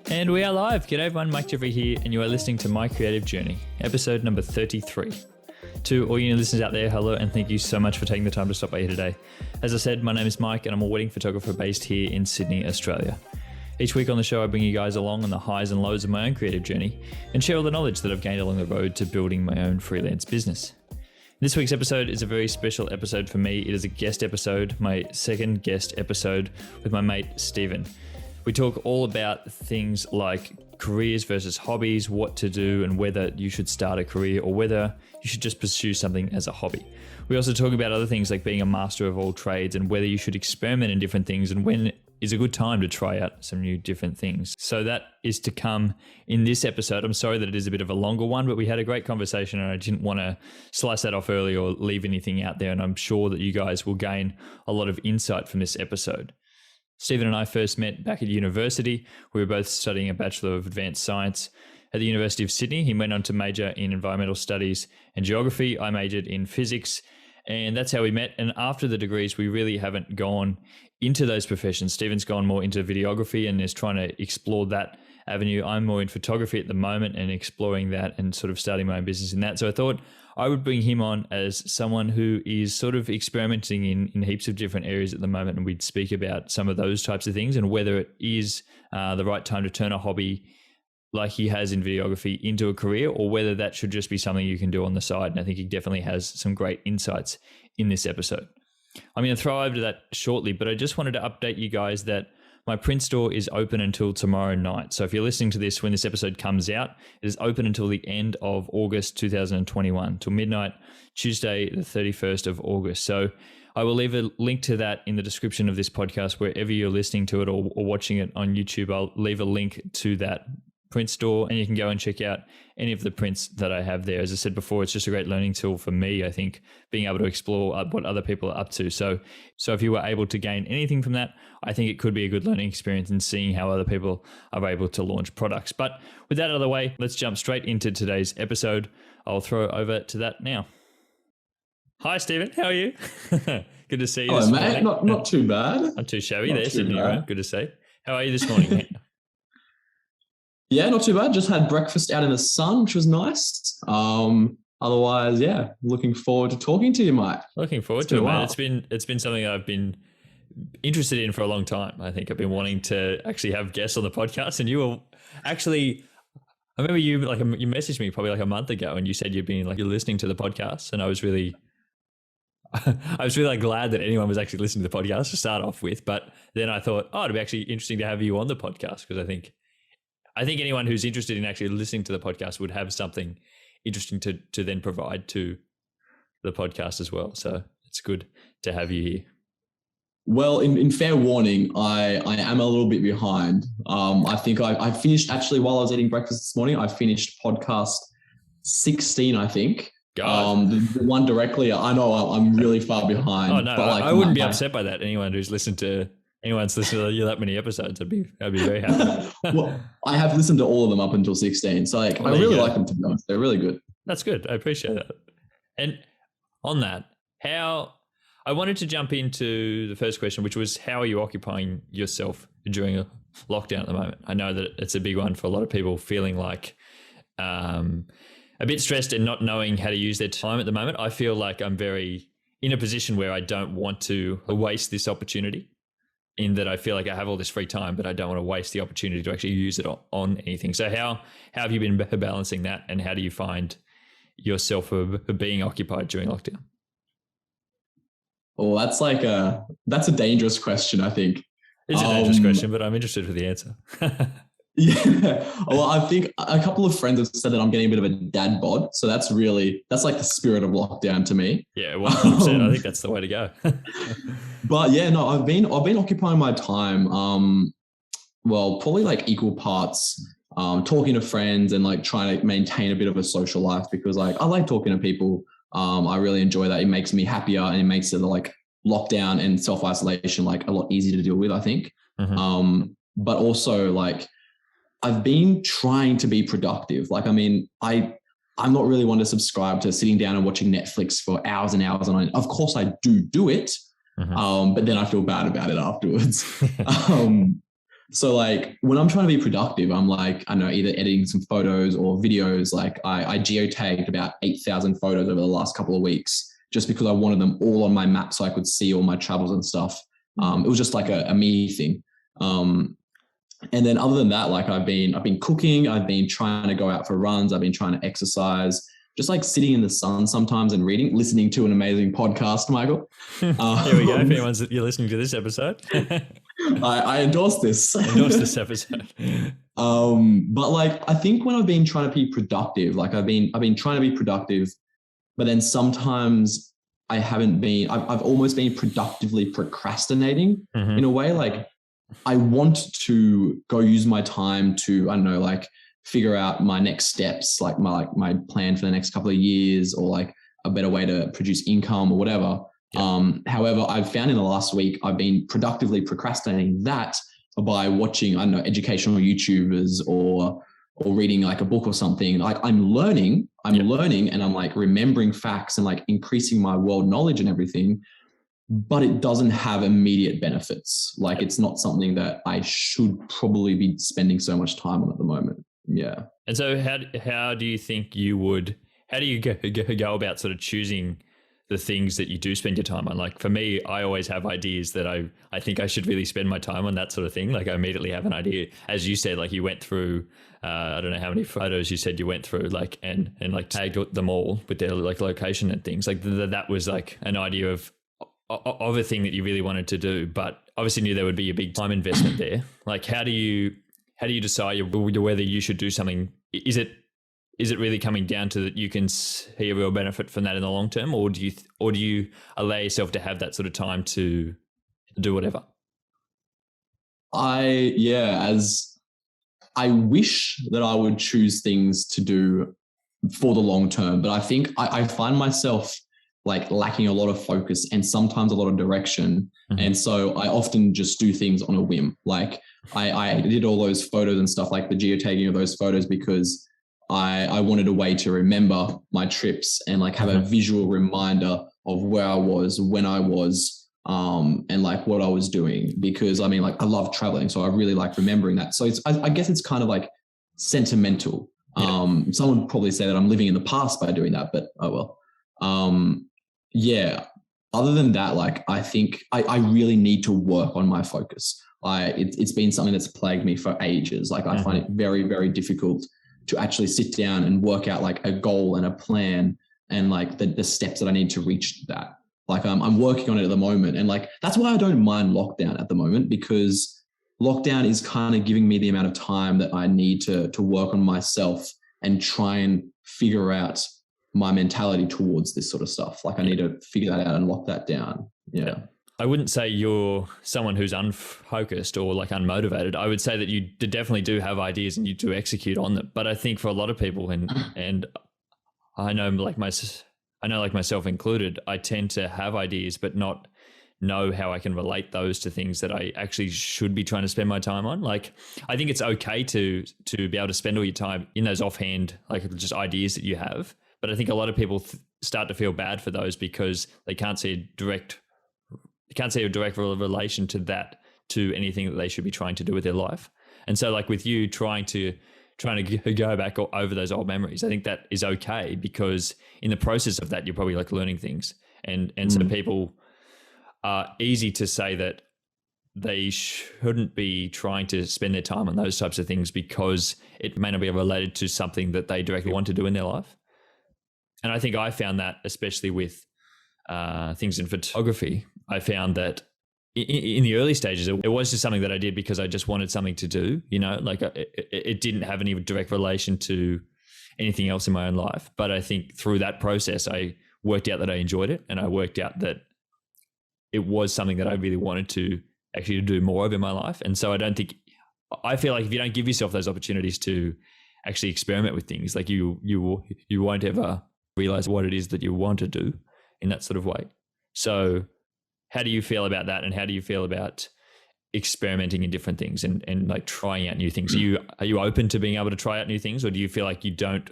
And we are live. G'day everyone, Mike Jeffrey here, and you are listening to My Creative Journey, episode number 33. To all you new listeners out there, hello, and thank you so much for taking the time to stop by here today. As I said, my name is Mike, and I'm a wedding photographer based here in Sydney, Australia. Each week on the show, I bring you guys along on the highs and lows of my own creative journey and share all the knowledge that I've gained along the road to building my own freelance business. This week's episode is a very special episode for me. It is a guest episode, my second guest episode with my mate, Stephen. We talk all about things like careers versus hobbies, what to do, and whether you should start a career or whether you should just pursue something as a hobby. We also talk about other things like being a master of all trades and whether you should experiment in different things and when is a good time to try out some new different things. So that is to come in this episode. I'm sorry that it is a bit of a longer one, but we had a great conversation and I didn't want to slice that off early or leave anything out there. And I'm sure that you guys will gain a lot of insight from this episode. Stephen and I first met back at university. We were both studying a Bachelor of Advanced Science at the University of Sydney. He went on to major in environmental studies and geography. I majored in physics, and that's how we met. And after the degrees, we really haven't gone into those professions. Stephen's gone more into videography and is trying to explore that avenue. I'm more in photography at the moment and exploring that and sort of starting my own business in that. So I thought I would bring him on as someone who is sort of experimenting in heaps of different areas at the moment. And we'd speak about some of those types of things and whether it is the right time to turn a hobby like he has in videography into a career or whether that should just be something you can do on the side. And I think he definitely has some great insights in this episode. I'm going to throw over to that shortly, but I just wanted to update you guys that my print store is open until tomorrow night. So if you're listening to this when this episode comes out, it is open until the end of August 2021, till midnight, Tuesday, the 31st of August. So I will leave a link to that in the description of this podcast, wherever you're listening to it or watching it on YouTube. I'll leave a link to that print store and you can go and check out any of the prints that I have there. As I said before, it's just a great learning tool for me, I think, being able to explore what other people are up to. So if you were able to gain anything from that, I think it could be a good learning experience in seeing how other people are able to launch products. But with that out of the way, let's jump straight into today's episode. I'll throw over to that now. Hi, Stephen. How are you? Good to see you. Hello, mate. Not too bad. Not too shabby there, Sydney. Right? Good to see. How are you this morning? Yeah, not too bad. Just had breakfast out in the sun, which was nice. Otherwise, yeah, looking forward to talking to you, Mike. Looking forward to it, mate. It's been something I've been interested in for a long time. I think I've been wanting to actually have guests on the podcast, and you were actually. I remember you messaged me probably like a month ago, and you said you're listening to the podcast, and I was really glad that anyone was actually listening to the podcast to start off with. But then I thought, it'd be actually interesting to have you on the podcast because I think anyone who's interested in actually listening to the podcast would have something interesting to then provide to the podcast as well. So it's good to have you here. Well, in fair warning, I am a little bit behind. I think I finished actually while I was eating breakfast this morning. I finished podcast 16, I think. The one directly. I know I'm really far behind. Oh no, but I wouldn't be upset by that. Anyone's listened to you that many episodes, I'd be very happy. Well, I have listened to all of them up until 16. So I really like them, to be honest. They're really good. That's good. I appreciate that. And on that, I wanted to jump into the first question, which was how are you occupying yourself during a lockdown at the moment? I know that it's a big one for a lot of people, feeling like a bit stressed and not knowing how to use their time at the moment. I feel like I'm very in a position where I don't want to waste this opportunity, in that I feel like I have all this free time, but I don't want to waste the opportunity to actually use it on anything. So how have you been balancing that, and how do you find yourself being occupied during lockdown? Well, that's a dangerous question, I think. It's a dangerous question, but I'm interested for the answer. Yeah. Well, I think a couple of friends have said that I'm getting a bit of a dad bod. So that's like the spirit of lockdown to me. Yeah, 100%. I think that's the way to go. But yeah, no, I've been occupying my time, probably like equal parts, talking to friends and like trying to maintain a bit of a social life because like I like talking to people. I really enjoy that. It makes me happier and it makes it like lockdown and self-isolation like a lot easier to deal with, I think. Mm-hmm. But also like I've been trying to be productive. Like, I mean, I'm not really one to subscribe to sitting down and watching Netflix for hours and hours on it. Of course I do it. Mm-hmm. But then I feel bad about it afterwards. So like when I'm trying to be productive, I'm like, I don't know, either editing some photos or videos. Like I geotagged about 8,000 photos over the last couple of weeks just because I wanted them all on my map so I could see all my travels and stuff. It was just like a me thing. And then other than that, like I've been cooking, I've been trying to go out for runs, I've been trying to exercise, just like sitting in the sun sometimes and reading, listening to an amazing podcast, Michael. Here we go. If anyone's you're listening to this episode, I endorse this. endorse this episode. But like I think when I've been trying to be productive, like I've been trying to be productive, but then sometimes I haven't been. I've almost been productively procrastinating in a way. Like I want to go use my time to, I don't know, like figure out my next steps, like my plan for the next couple of years, or like a better way to produce income or whatever. However, I've found in the last week, I've been productively procrastinating that by watching, I don't know, educational YouTubers or reading like a book or something. Like I'm learning and I'm like remembering facts and like increasing my world knowledge and everything, but it doesn't have immediate benefits. Like it's not something that I should probably be spending so much time on at the moment. Yeah. And so how do you think you would, how do you go about sort of choosing the things that you do spend your time on? Like for me, I always have ideas that I think I should really spend my time on, that sort of thing. Like I immediately have an idea. As you said, like you went through, I don't know how many photos you said you went through, like, and like tagged them all with their like location and things. Like that was like an idea of a thing that you really wanted to do, but obviously knew there would be a big time investment there. Like how do you decide whether you should do something? Is it really coming down to that you can see a real benefit from that in the long term, or do you allow yourself to have that sort of time to do whatever? As I wish that I would choose things to do for the long term, but I think I find myself like lacking a lot of focus and sometimes a lot of direction. And so I often just do things on a whim. Like I did all those photos and stuff, like the geotagging of those photos, because I wanted a way to remember my trips and like have a visual reminder of where I was, when I was, and like what I was doing, because I mean, like I love traveling. So I really like remembering that. So I guess it's kind of like sentimental. Someone would probably say that I'm living in the past by doing that, but oh well. Other than that, like I think I really need to work on my focus. It's been something that's plagued me for ages. Like I find it very, very difficult to actually sit down and work out like a goal and a plan and like the steps that I need to reach that. Like I'm working on it at the moment. And like, that's why I don't mind lockdown at the moment, because lockdown is kind of giving me the amount of time that I need to work on myself and try and figure out my mentality towards this sort of stuff. Like I need to figure that out and lock that down. Yeah. I wouldn't say you're someone who's unfocused or like unmotivated. I would say that you definitely do have ideas and you do execute on them. But I think for a lot of people, and I know like myself included, I tend to have ideas but not know how I can relate those to things that I actually should be trying to spend my time on. Like I think it's okay to be able to spend all your time in those offhand, like just ideas that you have. But I think a lot of people start to feel bad for those because they can't see a direct relation to that, to anything that they should be trying to do with their life. And so like with you trying to go back over those old memories, I think that is okay, because in the process of that, you're probably like learning things. And so people are easy to say that they shouldn't be trying to spend their time on those types of things because it may not be related to something that they directly want to do in their life. And I think I found that, especially with things in photography, I found that in the early stages, it was just something that I did because I just wanted something to do, like it didn't have any direct relation to anything else in my own life. But I think through that process, I worked out that I enjoyed it, and I worked out that it was something that I really wanted to actually do more of in my life. And so I feel like if you don't give yourself those opportunities to actually experiment with things, like you won't ever realize what it is that you want to do in that sort of way. So how do you feel about that? And how do you feel about experimenting in different things and like trying out new things? Are you open to being able to try out new things, or do you feel like you don't,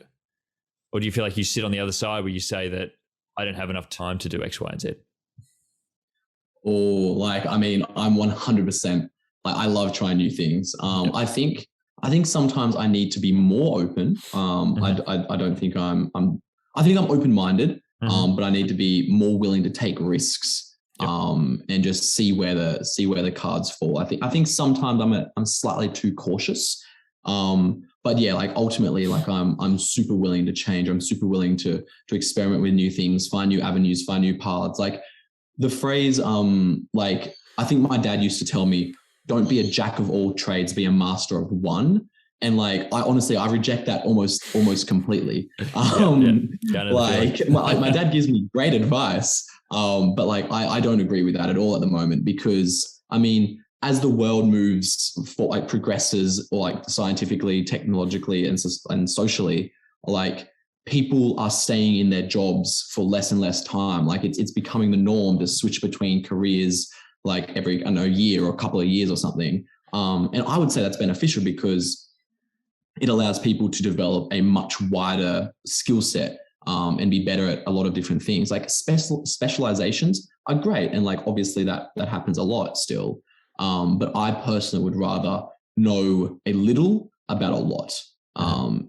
or do you feel like you sit on the other side where you say that I don't have enough time to do X, Y, and Z? Or like, I mean, I'm 100% like I love trying new things. Yep. I think sometimes I need to be more open. I don't think I think I'm open-minded, but I need to be more willing to take risks, Yep. and just see where the cards fall. I think sometimes I'm slightly too cautious. But yeah, like ultimately, like I'm super willing to change. I'm super willing to experiment with new things, find new avenues, find new paths. Like the phrase, like I think my dad used to tell me, don't be a jack of all trades, be a master of one. And like, I honestly, I reject that almost completely. Like my dad gives me great advice. But like, I don't agree with that at all at the moment, because I mean, as the world moves for like progresses, or like scientifically, technologically, and socially, like people are staying in their jobs for less and less time. Like it's becoming the norm to switch between careers like every, I don't know, year or a couple of years or something. And I would say that's beneficial because it allows people to develop a much wider skill set, and be better at a lot of different things. Like specializations are great, and like obviously that happens a lot still. But I personally would rather know a little about a lot,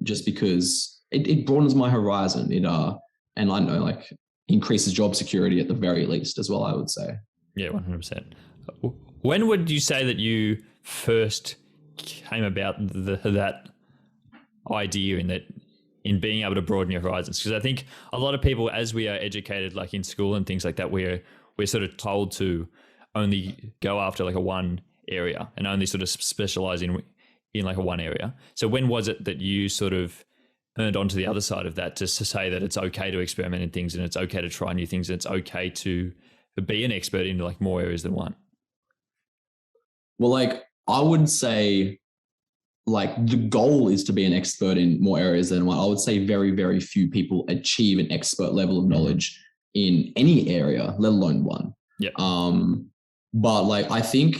just because it broadens my horizon. And I don't know, like increases job security at the very least as well, I would say. Yeah, 100%. When would you say that you first came about that idea in being able to broaden your horizons? Because I think a lot of people, as we are educated, like in school and things like that, we're sort of told to only go after like a one area and only sort of specialize in like a one area. So when was it that you sort of turned onto the other side of that, just to say that it's okay to experiment in things, and it's okay to try new things, and it's okay to be an expert in like more areas than one? Well, like I would say, like the goal is to be an expert in more areas than one. I would say very, very few people achieve an expert level of knowledge in any area, let alone one. Yeah. But like I think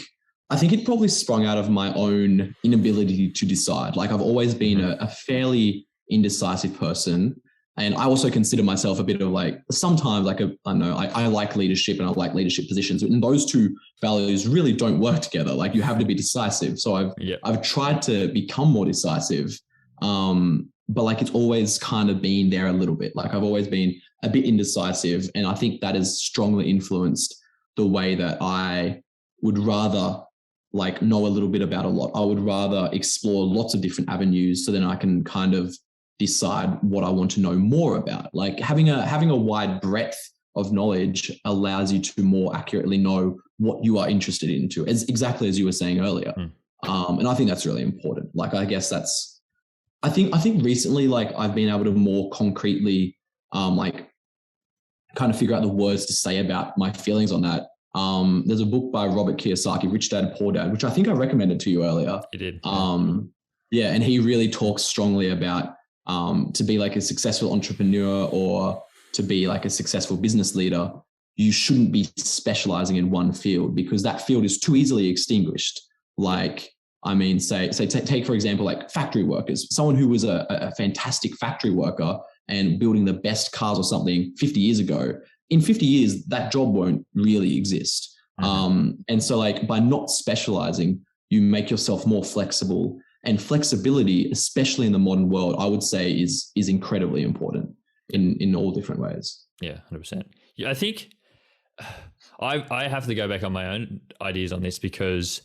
it probably sprung out of my own inability to decide. Like I've always been a fairly indecisive person. And I also consider myself a bit of like, sometimes like I don't know, I like leadership and I like leadership positions, and those two values really don't work together. Like you have to be decisive. So I've tried to become more decisive. But like it's always kind of been there a little bit. Like I've always been a bit indecisive, and I think that has strongly influenced the way that I would rather like know a little bit about a lot. I would rather explore lots of different avenues, so then I can kind of decide what I want to know more about. Like having a wide breadth of knowledge allows you to more accurately know what you are interested into, as exactly as you were saying earlier. And I think that's really important. Like I guess that's, I think recently, like I've been able to more concretely like kind of figure out the words to say about my feelings on that. There's a book by Robert Kiyosaki, Rich Dad, Poor Dad, which I think I recommended to you earlier. You did. Yeah, and he really talks strongly about to be like a successful entrepreneur or to be like a successful business leader, you shouldn't be specializing in one field, because that field is too easily extinguished. Like, I mean, take for example, like factory workers, someone who was a fantastic factory worker and building the best cars or something 50 years ago, in 50 years, that job won't really exist. And so like by not specializing, you make yourself more flexible, and flexibility, especially in the modern world, I would say is incredibly important in all different ways. Yeah, 100%. Yeah, I think I have to go back on my own ideas on this, because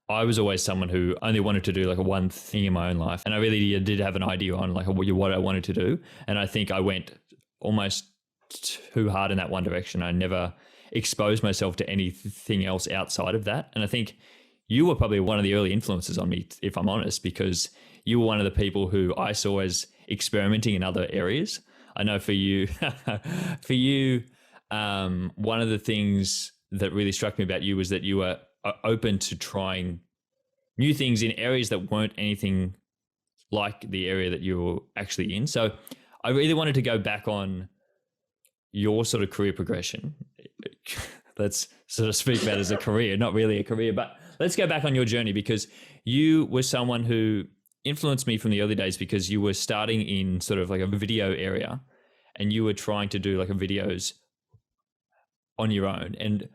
I was always someone who only wanted to do like a one thing in my own life. And I really did have an idea on like what I wanted to do. And I think I went almost too hard in that one direction. I never exposed myself to anything else outside of that. And I think you were probably one of the early influences on me, if I'm honest, because you were one of the people who I saw as experimenting in other areas. I know for you, one of the things that really struck me about you was that you were open to trying new things in areas that weren't anything like the area that you were actually in. So I really wanted to go back on your sort of career progression. Let's sort of speak about it as a career, not really a career, but let's go back on your journey, because you were someone who influenced me from the early days, because you were starting in sort of like a video area and you were trying to do like a videos on your own. And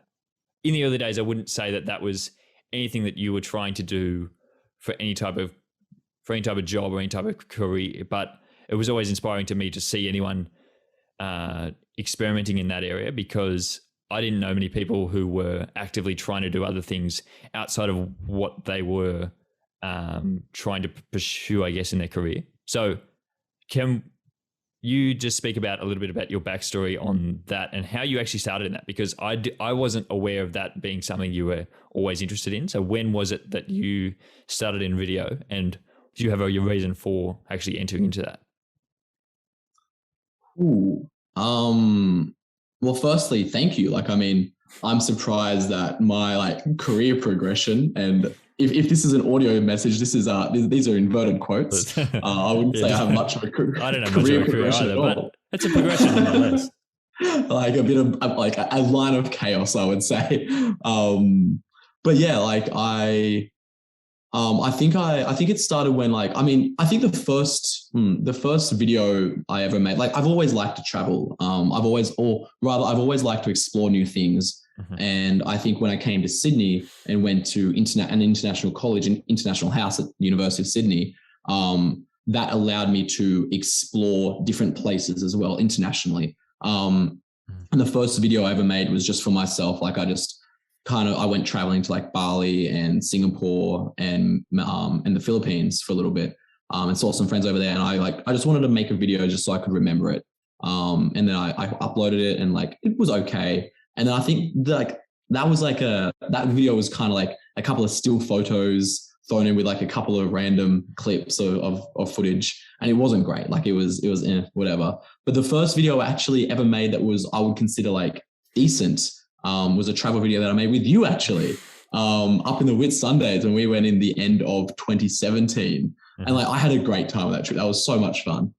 in the early days, I wouldn't say that was anything that you were trying to do for any type of job or any type of career. But it was always inspiring to me to see anyone experimenting in that area, because I didn't know many people who were actively trying to do other things outside of what they were trying to pursue, I guess, in their career. So can you just speak about a little bit about your backstory on that and how you actually started in that? Because I wasn't aware of that being something you were always interested in. So when was it that you started in video, and do you have your reason for actually entering into that? Ooh. Well, firstly, thank you. Like, I mean, I'm surprised that my like career progression, and if this is an audio message, this is these are inverted quotes. I wouldn't say I have much of a I don't have much career of a career progression either, at all. but it's a progression nonetheless. Like a bit of like a line of chaos, I would say. But yeah, like I think it started when like, I mean, I think the first video I ever made, like I've always liked to travel. I've always liked to explore new things. Mhm. And I think when I came to Sydney and went to an international college and international house at the University of Sydney, that allowed me to explore different places as well internationally. And the first video I ever made was just for myself. Like I went traveling to like Bali and Singapore and the Philippines for a little bit, and saw some friends over there. And I just wanted to make a video just so I could remember it. And then I uploaded it, and like it was okay. And then I think that video was kind of like a couple of still photos thrown in with like a couple of random clips of footage, and it wasn't great. Like it was whatever. But the first video I actually ever made that I would consider like decent was a travel video that I made with you actually, up in the Whitsundays when we went in the end of 2017. Mm-hmm. And like I had a great time on that trip. That was so much fun.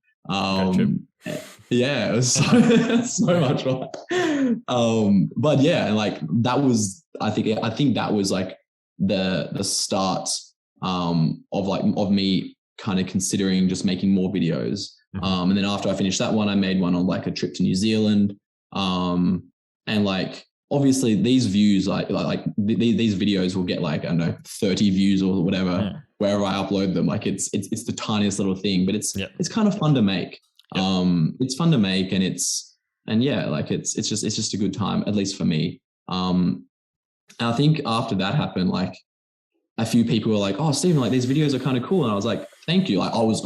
Yeah, it was so much fun. But yeah, and like that was, I think that was like the start of me kind of considering just making more videos. Mm-hmm. And then after I finished that one, I made one on like a trip to New Zealand. And like obviously these views, like these videos will get like, I don't know, 30 views or whatever, wherever I upload them. Like it's the tiniest little thing, but it's kind of fun to make. It's fun to make, and it's just a good time, at least for me. And I think after that happened, like a few people were like, "Oh, Stephen, like these videos are kind of cool," and I was like, "Thank you." Like I was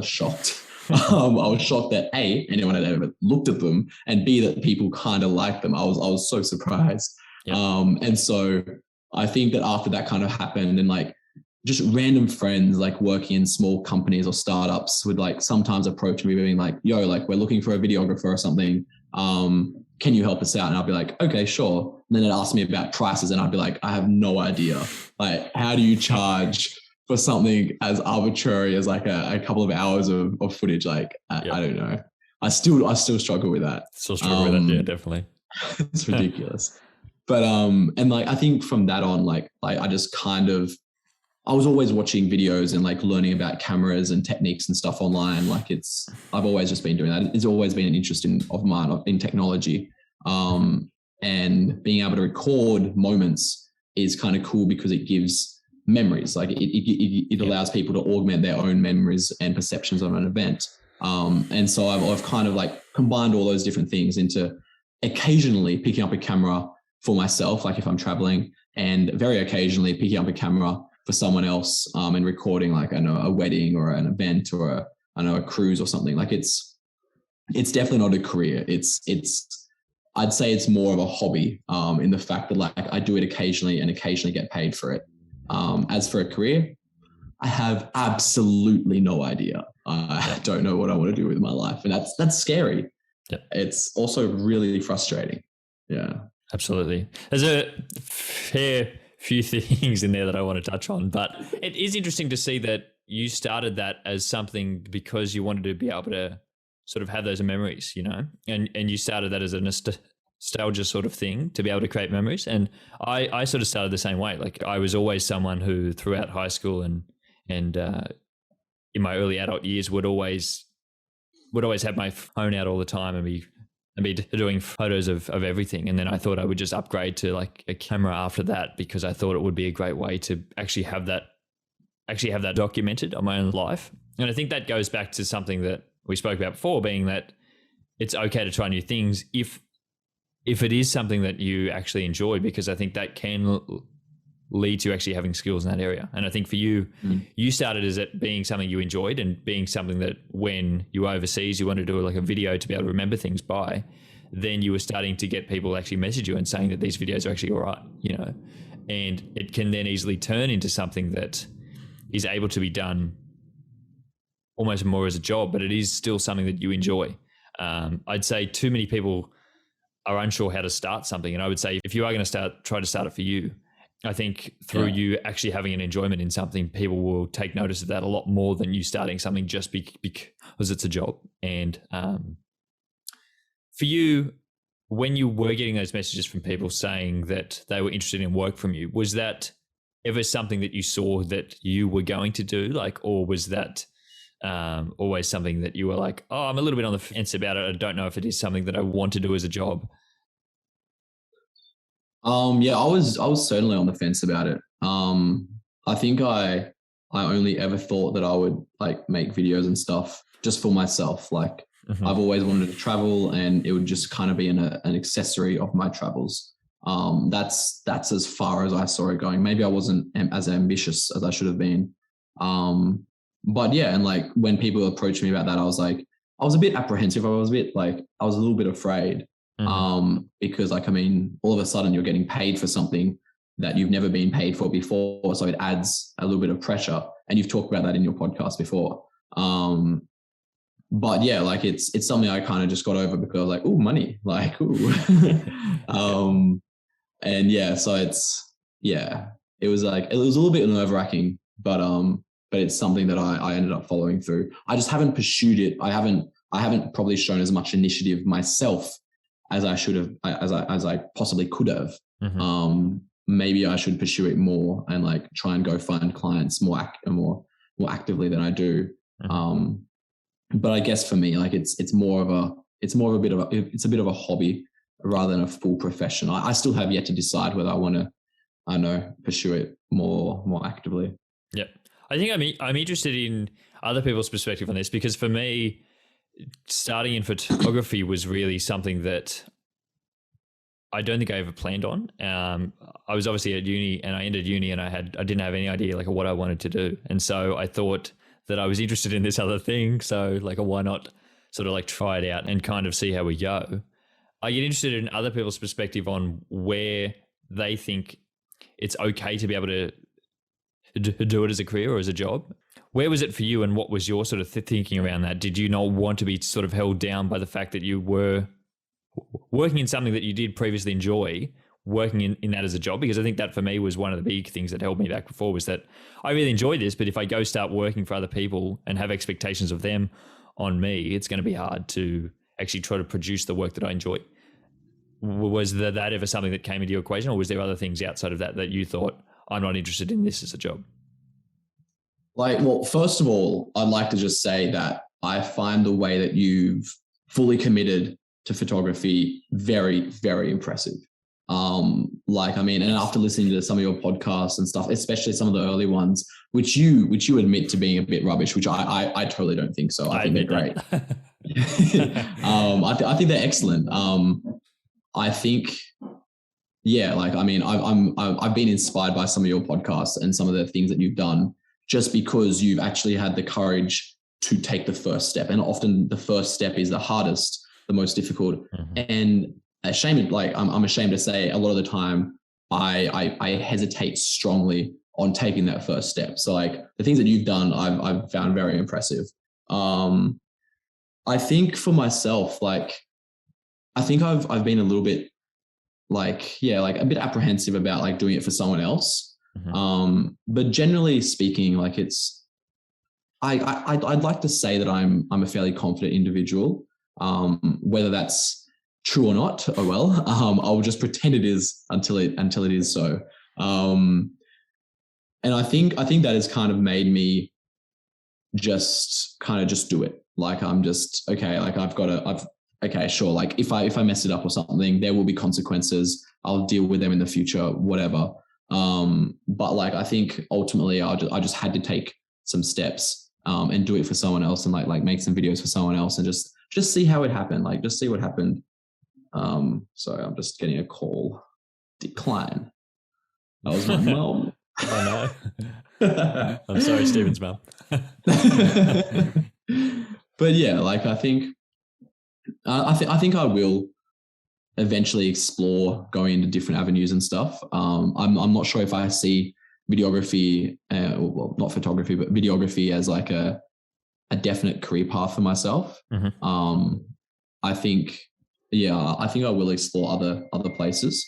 shocked. I was shocked that A, anyone had ever looked at them, and B, that people kind of liked them. I was so surprised. And so I think that after that kind of happened, and like just random friends like working in small companies or startups would like sometimes approach me being like, "Yo, like we're looking for a videographer or something. Can you help us out?" And I'll be like, "Okay, sure." And then they'd ask me about prices, and I'd be like, "I have no idea. Like, how do you charge for something as arbitrary as like a couple of hours of footage?" Like, I don't know. I still struggle with that. Still struggle with that, yeah, definitely. It's ridiculous. But and like I think from that on, like I just kind of, I was always watching videos and like learning about cameras and techniques and stuff online. Like I've always just been doing that. It's always been an interest of mine in technology. And being able to record moments is kind of cool because it gives memories. Like it allows people to augment their own memories and perceptions of an event. And so I've kind of like combined all those different things into occasionally picking up a camera for myself, like if I'm traveling, and very occasionally picking up a camera for someone else, and recording like, I know, a wedding or an event or a cruise or something. Like it's definitely not a career. I'd say it's more of a hobby, in the fact that like I do it occasionally and occasionally get paid for it. As for a career, I have absolutely no idea. I don't know what I want to do with my life, and that's scary. Yeah. It's also really frustrating. Yeah, absolutely. There's a fair few things in there that I want to touch on, but it is interesting to see that you started that as something because you wanted to be able to sort of have those memories, you know, and you started that as a nostalgia sort of thing to be able to create memories. And I sort of started the same way. Like I was always someone who throughout high school and in my early adult years would always have my phone out all the time and be I'd be doing photos of everything. And then I thought I would just upgrade to like a camera after that, because I thought it would be a great way to actually have that documented on my own life. And I think that goes back to something that we spoke about before, being that it's okay to try new things if it is something that you actually enjoy, because I think that can lead to actually having skills in that area. And I think for you, you started as it being something you enjoyed and being something that when you were overseas, you wanted to do like a video to be able to remember things by, then you were starting to get people actually message you and saying that these videos are actually all right, you know, and it can then easily turn into something that is able to be done almost more as a job, but it is still something that you enjoy. I'd say too many people are unsure how to start something. And I would say if you are going to try to start it for you. I think through you actually having an enjoyment in something, people will take notice of that a lot more than you starting something just because it's a job. And for you, when you were getting those messages from people saying that they were interested in work from you, was that ever something that you saw that you were going to do, like, or was that always something that you were like, oh, I'm a little bit on the fence about it, I don't know if it is something that I want to do as a job? Yeah, I was certainly on the fence about it. I think I only ever thought that I would like make videos and stuff just for myself. Like I've always wanted to travel, and it would just kind of be an accessory of my travels. That's as far as I saw it going. Maybe I wasn't as ambitious as I should have been. But yeah, and like when people approached me about that, I was a bit apprehensive. I was a little bit afraid. Because like, I mean, all of a sudden you're getting paid for something that you've never been paid for before. So it adds a little bit of pressure, and you've talked about that in your podcast before. But yeah, like it's something I kind of just got over because I was like, oh, money, like, ooh. And yeah, so it was a little bit nerve wracking, but it's something that I ended up following through. I just haven't pursued it. I haven't probably shown as much initiative myself as I should have, as I possibly could have. Maybe I should pursue it more and like try and go find clients more actively than I do. But I guess for me, like it's a bit of a hobby rather than a full profession. I still have yet to decide whether I want to, pursue it more actively. Yep. I think I'm interested in other people's perspective on this, because for me, starting in photography was really something that I don't think I ever planned on. I was obviously at uni, and I ended uni, and I didn't have any idea like what I wanted to do. And so I thought that I was interested in this other thing. So like, why not sort of like try it out and kind of see how we go? I get interested in other people's perspective on where they think it's okay to be able to do it as a career or as a job. Where was it for you, and what was your sort of thinking around that? Did you not want to be sort of held down by the fact that you were working in something that you did previously enjoy, working in that as a job? Because I think that for me was one of the big things that held me back before, was that I really enjoy this, but if I go start working for other people and have expectations of them on me, it's going to be hard to actually try to produce the work that I enjoy. Was that ever something that came into your equation, or was there other things outside of that you thought, I'm not interested in this as a job? Like, well, first of all, I'd like to just say that I find the way that you've fully committed to photography very, very impressive. Like, I mean, and after listening to some of your podcasts and stuff, especially some of the early ones, which you admit to being a bit rubbish, which I totally don't think so. I think they're great. I think they're excellent. I think, yeah, like, I mean, I've been inspired by some of your podcasts and some of the things that you've done, just because you've actually had the courage to take the first step. And often the first step is the hardest, the most difficult. And I'm ashamed to say, a lot of the time I hesitate strongly on taking that first step. So like the things that you've done, I've found very impressive. I think for myself, like, I think I've been a little bit like a bit apprehensive about like doing it for someone else. But generally speaking, like I'd like to say that I'm a fairly confident individual. Whether that's true or not, oh well. I'll just pretend it is until it is so. And I think that has kind of made me just do it. Like I'm just okay. Like I've okay, sure, like if I mess it up or something, there will be consequences. I'll deal with them in the future, whatever. But like I think ultimately I just had to take some steps and do it for someone else, and like make some videos for someone else, and just see how it happened. Like just see what happened. Sorry, I'm just getting a call. Decline. That was my mom. Oh no. I'm sorry, Stephen's mum. But yeah, like I think I will eventually explore going into different avenues and stuff. I'm not sure if I see videography, well, not photography, but videography as like a definite career path for myself. Mm-hmm. I think, yeah, I think I will explore other places.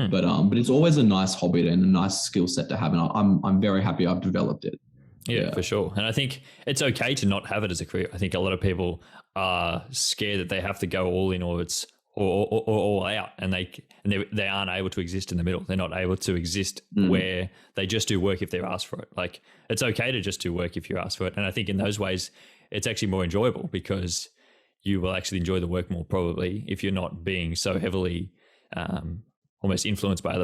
But it's always a nice hobby and a nice skill set to have, and I'm very happy I've developed it. Yeah, for sure. And I think it's okay to not have it as a career. I think a lot of people are scared that they have to go all in or it's or all out, and they aren't able to exist in the middle. They're not able to exist where they just do work if they're asked for it. Like it's okay to just do work if you're asked for it. And I think in those ways, it's actually more enjoyable because you will actually enjoy the work more probably if you're not being so heavily almost influenced by by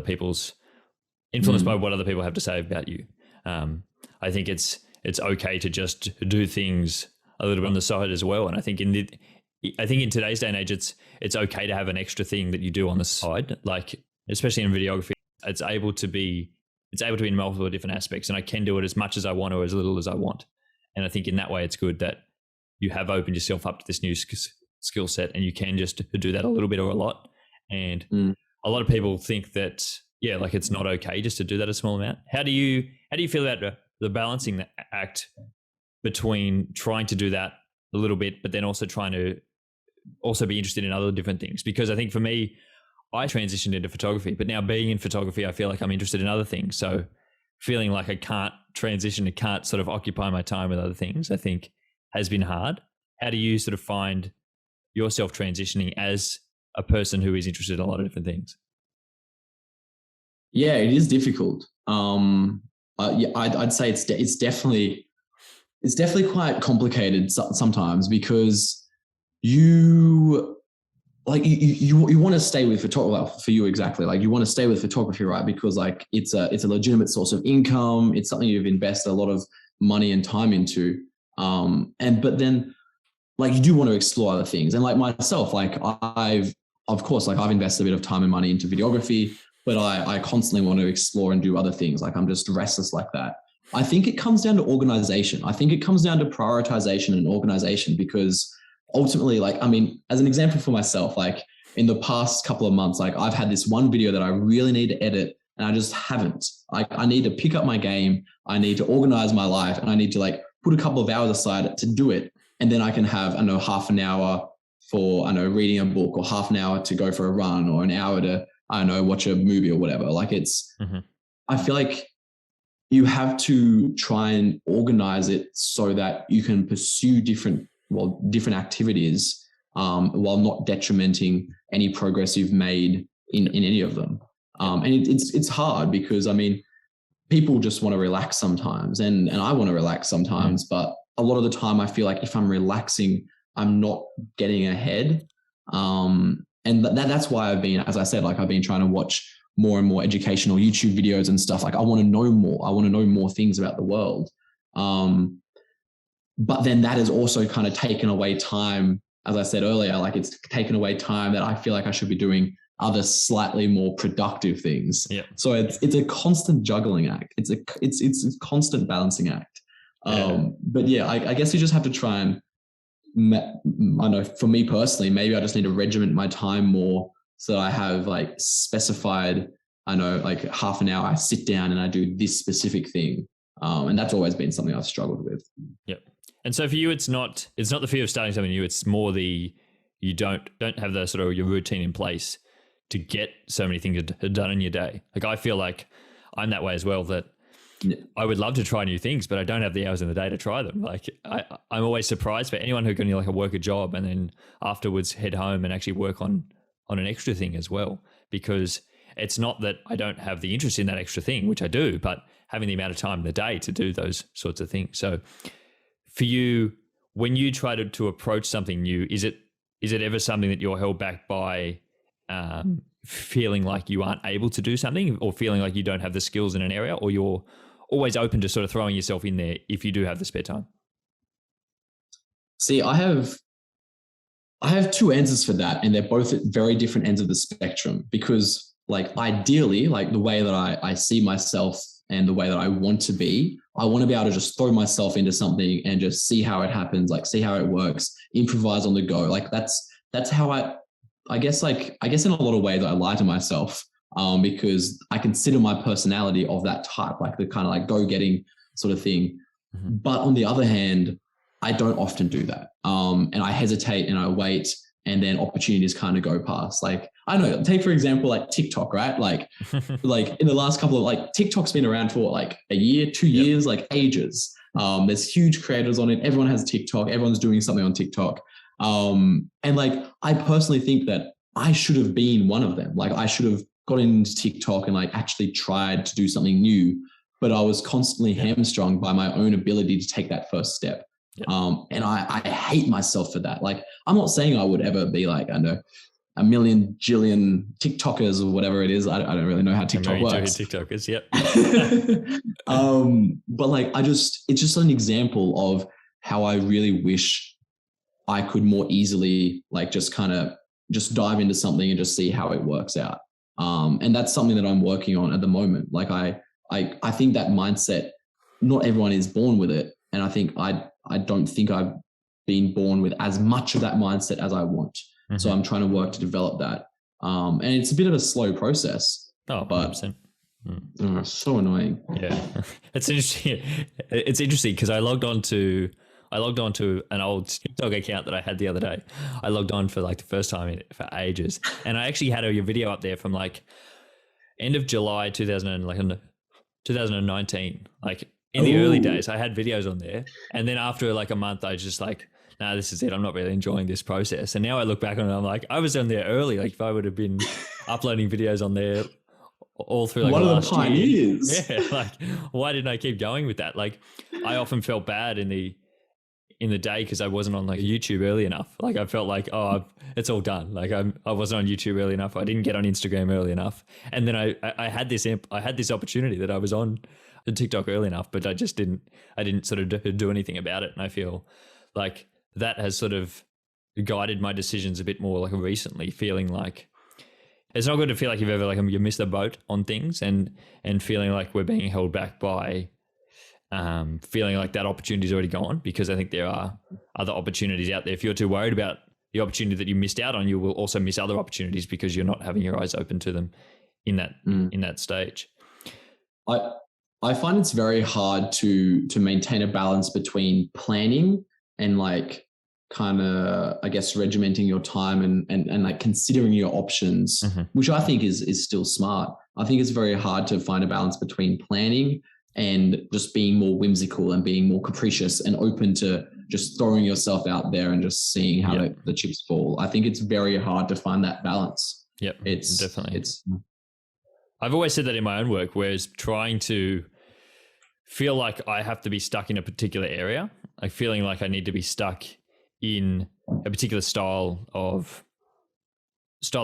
what other people have to say about you. I think it's okay to just do things a little bit on the side as well. And I think in today's day and age, it's okay to have an extra thing that you do on the side, like especially in videography. It's able to be in multiple different aspects, and I can do it as much as I want or as little as I want. And I think in that way, it's good that you have opened yourself up to this new skill set, and you can just do that a little bit or a lot. And a lot of people think that, yeah, like it's not okay just to do that a small amount. How do you feel about the balancing act between trying to do that a little bit, but then also trying to also be interested in other different things? Because I think for me, I transitioned into photography, but now being in photography, I feel like I'm interested in other things. So feeling like I can't transition, I can't sort of occupy my time with other things, I think has been hard. How do you sort of find yourself transitioning as a person who is interested in a lot of different things? Yeah, it is difficult. Yeah, I'd say it's definitely quite complicated sometimes, because you want to stay with photography. For you, exactly, like you want to stay with photography, right? Because like it's a legitimate source of income. It's something you've invested a lot of money and time into. But then like you do want to explore other things. And like myself, like I've invested a bit of time and money into videography, but I constantly want to explore and do other things. Like I'm just restless like that. I think it comes down to organization. I think it comes down to prioritization and organization, because ultimately, like, I mean, as an example for myself, like in the past couple of months, like I've had this one video that I really need to edit and I just haven't. I need to pick up my game. I need to organize my life, and I need to like put a couple of hours aside to do it. And then I can have, I know, half an hour for, I know, reading a book, or half an hour to go for a run, or an hour to, I don't know, watch a movie or whatever. Like it's, I feel like you have to try and organize it so that you can pursue different activities while not detrimenting any progress you've made in any of them. And it's hard because, I mean, people just want to relax sometimes, and I want to relax sometimes, but a lot of the time I feel like if I'm relaxing, I'm not getting ahead. And that's why I've been, as I said, like I've been trying to watch more and more educational YouTube videos and stuff. Like I want to know more. I want to know more things about the world. But then that has also kind of taken away time. As I said earlier, like it's taken away time that I feel like I should be doing other slightly more productive things. Yeah. So it's a constant juggling act. It's a constant balancing act. But yeah, I guess you just have to try and, I know for me personally, maybe I just need to regiment my time more, so that I have like specified, I know, like half an hour I sit down and I do this specific thing. And that's always been something I've struggled with. Yep. And so for you, it's not the fear of starting something new. It's more you don't have the sort of your routine in place to get so many things done in your day. Like I feel like I'm that way as well, that I would love to try new things, but I don't have the hours in the day to try them. Like I'm always surprised for anyone who can like work a job and then afterwards head home and actually work on an extra thing as well, because it's not that I don't have the interest in that extra thing, which I do, but having the amount of time in the day to do those sorts of things. So for you, when you try to approach something new, is it is it ever something that you're held back by feeling like you aren't able to do something, or feeling like you don't have the skills in an area, or you're always open to sort of throwing yourself in there if you do have the spare time? See, I have two answers for that, and they're both at very different ends of the spectrum, because like ideally, like the way that I see myself and the way that I want to be able to just throw myself into something and just see how it happens, like see how it works, improvise on the go. Like that's how I guess in a lot of ways I lie to myself, because I consider my personality of that type, like the kind of like go-getting sort of thing. Mm-hmm. But on the other hand, I don't often do that. And I hesitate and I wait, and then opportunities kind of go past. Like, I don't know, take for example, like TikTok, right? Like in the last couple of, like, TikTok's been around for like a year, 2 years, like ages. There's huge creators on it. Everyone has TikTok. Everyone's doing something on TikTok. And like, I personally think that I should have been one of them. Like, I should have got into TikTok and like actually tried to do something new, but I was constantly hamstrung by my own ability to take that first step. And I hate myself for that. Like, I'm not saying I would ever be like, I know, a million jillion TikTokers or whatever it is. I don't really know how TikTok works. TikTokers, yep. But like, it's just an example of how I really wish I could more easily like just dive into something and just see how it works out. And that's something that I'm working on at the moment. Like, I think that mindset, not everyone is born with it. And I think I don't think I've been born with as much of that mindset as I want. Mm-hmm. So I'm trying to work to develop that. And it's a bit of a slow process. Oh, but 100%. So annoying. Yeah. It's interesting. It's interesting because I logged on to an old TikTok account that I had the other day. I logged on for like the first time for ages. And I actually had a video up there from like end of July 2019. Like, in the early days, I had videos on there. And then after like a month, I was just like, nah, this is it. I'm not really enjoying this process. And now I look back on it, I'm like, I was on there early. Like, if I would have been uploading videos on there all through like one the of last the pioneers. year. Yeah, like, why didn't I keep going with that? Like, I often felt bad in the day because I wasn't on like YouTube early enough. Like, I felt like, oh, it's all done. Like, I wasn't on YouTube early enough. I didn't get on Instagram early enough. And then I had this opportunity that I was on TikTok early enough, but I didn't sort of do anything about it. And I feel like that has sort of guided my decisions a bit more like recently, feeling like it's not good to feel like you've ever like you missed the boat on things and feeling like we're being held back by feeling like that opportunity is already gone, because I think there are other opportunities out there. If you're too worried about the opportunity that you missed out on, you will also miss other opportunities because you're not having your eyes open to them in that stage. I find it's very hard to maintain a balance between planning and like kind of, I guess, regimenting your time and like considering your options, which I think is still smart. I think it's very hard to find a balance between planning and just being more whimsical and being more capricious and open to just throwing yourself out there and just seeing how the chips fall. I think it's very hard to find that balance. Yep, definitely. I've always said that in my own work, whereas trying to feel like I have to be stuck in a particular area, like feeling like I need to be stuck in a particular style of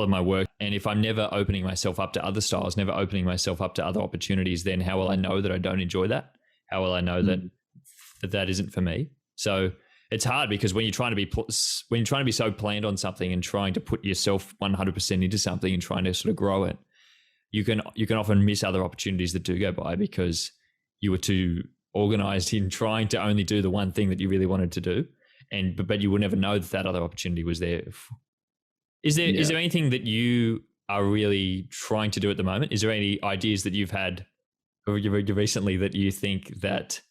my work. And if I'm never opening myself up to other styles, never opening myself up to other opportunities, then how will I know that I don't enjoy that? How will I know that isn't for me? So it's hard, because when you're trying to be so planned on something and trying to put yourself 100% into something and trying to sort of grow it, you can often miss other opportunities that do go by because you were too organized in trying to only do the one thing that you really wanted to do, but you will never know that other opportunity was there. Is there anything that you are really trying to do at the moment? Is there any ideas that you've had recently that you think that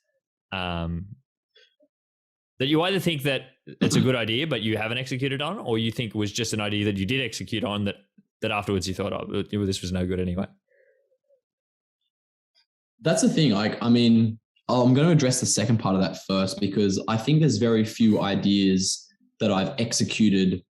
that you either think that it's a good idea but you haven't executed on, or you think it was just an idea that you did execute on that afterwards you thought, oh, this was no good anyway? That's the thing. Like, I mean, I'm going to address the second part of that first, because I think there's very few ideas that I've executed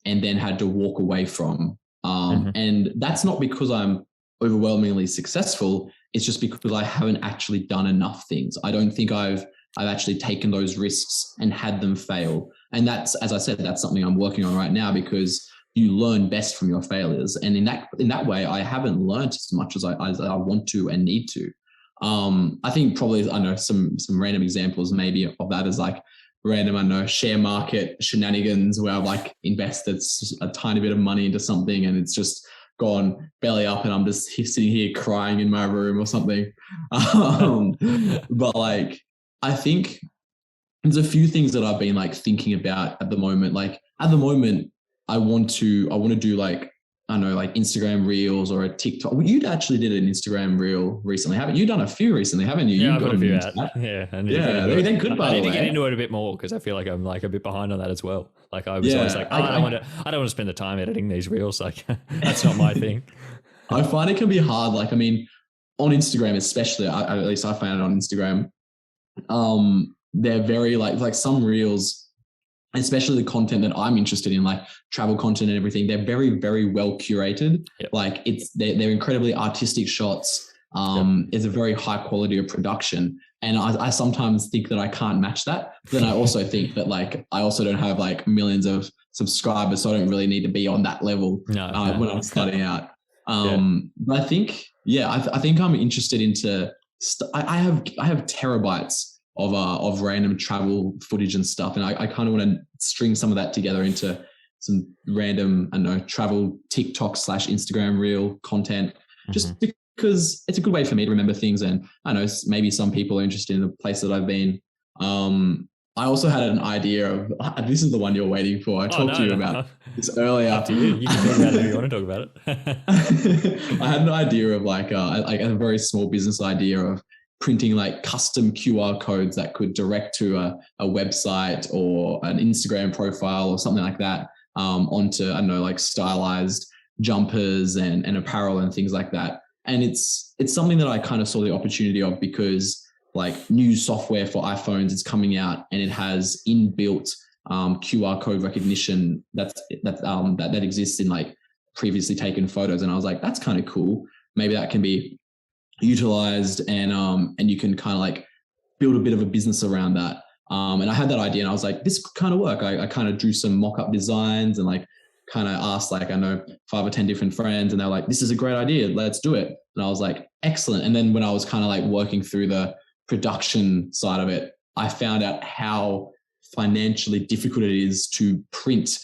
and then had to walk away from. And that's not because I'm overwhelmingly successful. It's just because I haven't actually done enough things. I don't think I've actually taken those risks and had them fail. And that's, as I said, that's something I'm working on right now, because you learn best from your failures. And in that way, I haven't learned as much as I want to and need to. I think probably, I know some random examples maybe of that is like random, I know, share market shenanigans where I've like invested a tiny bit of money into something and it's just gone belly up and I'm just sitting here crying in my room or something. But like, I think there's a few things that I've been like thinking about at the moment. Like at the moment, I want to do like, I don't know, like Instagram reels or a TikTok. Well, you actually did an Instagram reel recently, haven't you? Done a few recently, haven't you? Yeah, You've I've got a few out. Yeah, they're good. By I the need to way, get into it a bit more because I feel like I'm like a bit behind on that as well. Like I was always like, I don't want to spend the time editing these reels. Like that's not my thing. I find it can be hard. Like, I mean, on Instagram, especially, at least I found it on Instagram. They're very like some reels, especially the content that I'm interested in, like travel content and everything. They're very, very well curated. Yep. Like they're incredibly artistic shots. It's a very high quality of production. And I sometimes think that I can't match that. But then I also think that like, I also don't have like millions of subscribers, so I don't really need to be on that level when I'm starting out. But I think, I think I'm interested into, I have terabytes of random travel footage and stuff. And I kind of want to string some of that together into some random, I don't know, travel TikTok / Instagram reel content, just because it's a good way for me to remember things. And I know maybe some people are interested in the place that I've been. I also had an idea of, this is the one you're waiting for. I talked to you about this earlier. Up to you. You can talk about it if you want to talk about it. I had an idea of like a very small business idea of printing like custom QR codes that could direct to a website or an Instagram profile or something like that, onto, I don't know, like stylized jumpers and apparel and things like that. And it's something that I kind of saw the opportunity of because like new software for iPhones is coming out and it has inbuilt QR code recognition that exists in like previously taken photos. And I was like, that's kind of cool. Maybe that can be utilized and you can kind of like build a bit of a business around that. And I had that idea and I was like, this could kind of work. I kind of drew some mock-up designs and like kind of asked like, I know 5 or 10 different friends and they're like, this is a great idea. Let's do it. And I was like, excellent. And then when I was kind of like working through the production side of it, I found out how financially difficult it is to print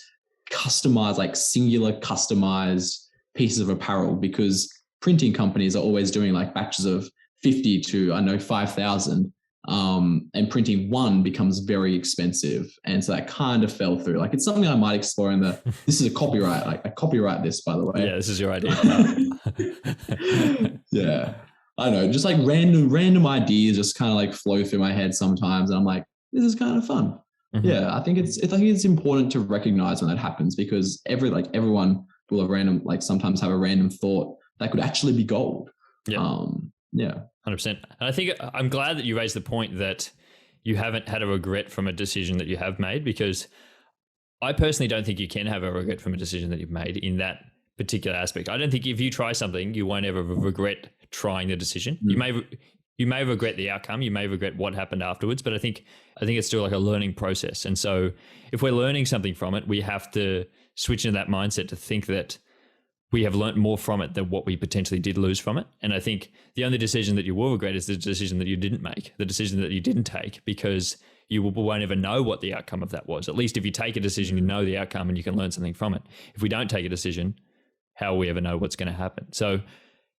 customized, like singular customized pieces of apparel, because printing companies are always doing like batches of 50 to, I know, 5,000. And printing one becomes very expensive. And so that kind of fell through. Like it's something I might explore in this is a copyright. Like I copyright this, by the way. Yeah, this is your idea. Yeah. I don't know, just like random ideas just kind of like flow through my head sometimes. And I'm like, this is kind of fun. Mm-hmm. Yeah. I think it's important to recognize when that happens, because everyone will sometimes have a random thought that could actually be gold. Yeah. Yeah. 100%. And I think I'm glad that you raised the point that you haven't had a regret from a decision that you have made, because I personally don't think you can have a regret from a decision that you've made in that particular aspect. I don't think if you try something, you won't ever regret trying the decision. Mm. You may regret the outcome. You may regret what happened afterwards, but I think it's still like a learning process. And so if we're learning something from it, we have to switch into that mindset to think that we have learnt more from it than what we potentially did lose from it. And I think the only decision that you will regret is the decision that you didn't make, the decision that you didn't take, because you won't ever know what the outcome of that was. At least if you take a decision, you know the outcome and you can learn something from it. If we don't take a decision, how will we ever know what's going to happen? So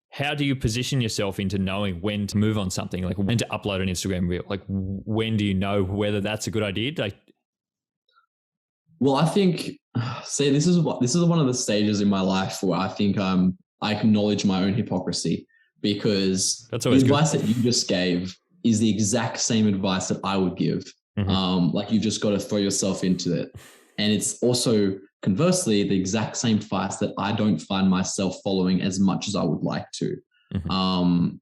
how do you position yourself into knowing when to move on something, like when to upload an Instagram reel? Like when do you know whether that's a good idea? Well, I think, this is one of the stages in my life where I think I acknowledge my own hypocrisy, because that's always the advice that you just gave is the exact same advice that I would give. Mm-hmm. Like you've just got to throw yourself into it. And it's also conversely the exact same advice that I don't find myself following as much as I would like to. Mm-hmm.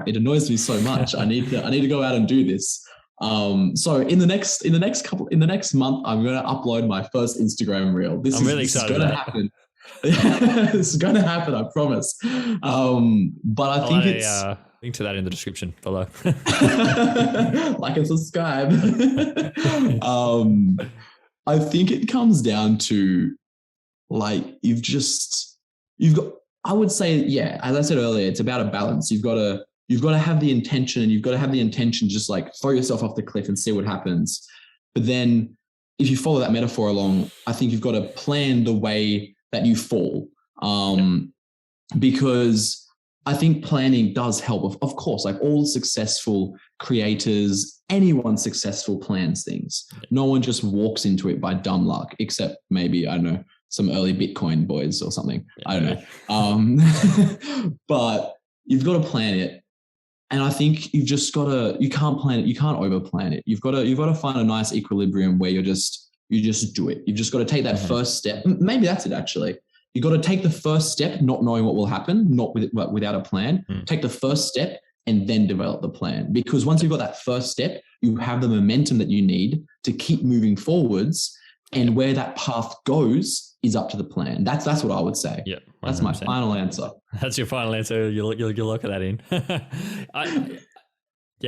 It annoys me so much. I need to go out and do this. So in the next month, I'm going to upload my first Instagram reel. I'm really excited. This is going to happen. This is going to happen, I promise. But I think Link to that in the description below. Like and subscribe. I think it comes down to like you've got. I would say, yeah, as I said earlier, it's about a balance. You've got to have the intention, and you've got to have the intention just like throw yourself off the cliff and see what happens. But then if you follow that metaphor along, I think you've got to plan the way that you fall. Because I think planning does help. Of course, like all successful creators, anyone successful plans things. No one just walks into it by dumb luck, except maybe, I don't know, some early Bitcoin boys or something. I don't know. But you've got to plan it. And I think you can't plan it. You can't over plan it. You've got to find a nice equilibrium where you just do it. You've just got to take that first step. Maybe that's it actually. You've got to take the first step, not knowing what will happen, without a plan. Take the first step and then develop the plan. Because once you've got that first step, you have the momentum that you need to keep moving forwards. And where that path goes is up to the plan. That's what I would say. Yeah, 100%. That's my final answer. That's your final answer. You'll lock that in. I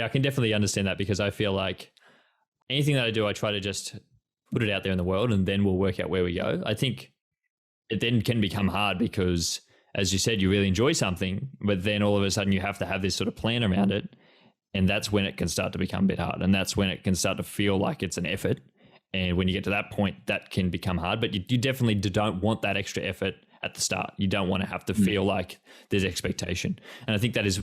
can definitely understand that, because I feel like anything that I do, I try to just put it out there in the world, and then we'll work out where we go. I think it then can become hard because, as you said, you really enjoy something, but then all of a sudden you have to have this sort of plan around it. And that's when it can start to become a bit hard. And that's when it can start to feel like it's an effort. And when you get to that point, that can become hard. But you definitely don't want that extra effort at the start. You don't want to have to feel like there's expectation. And I think that is,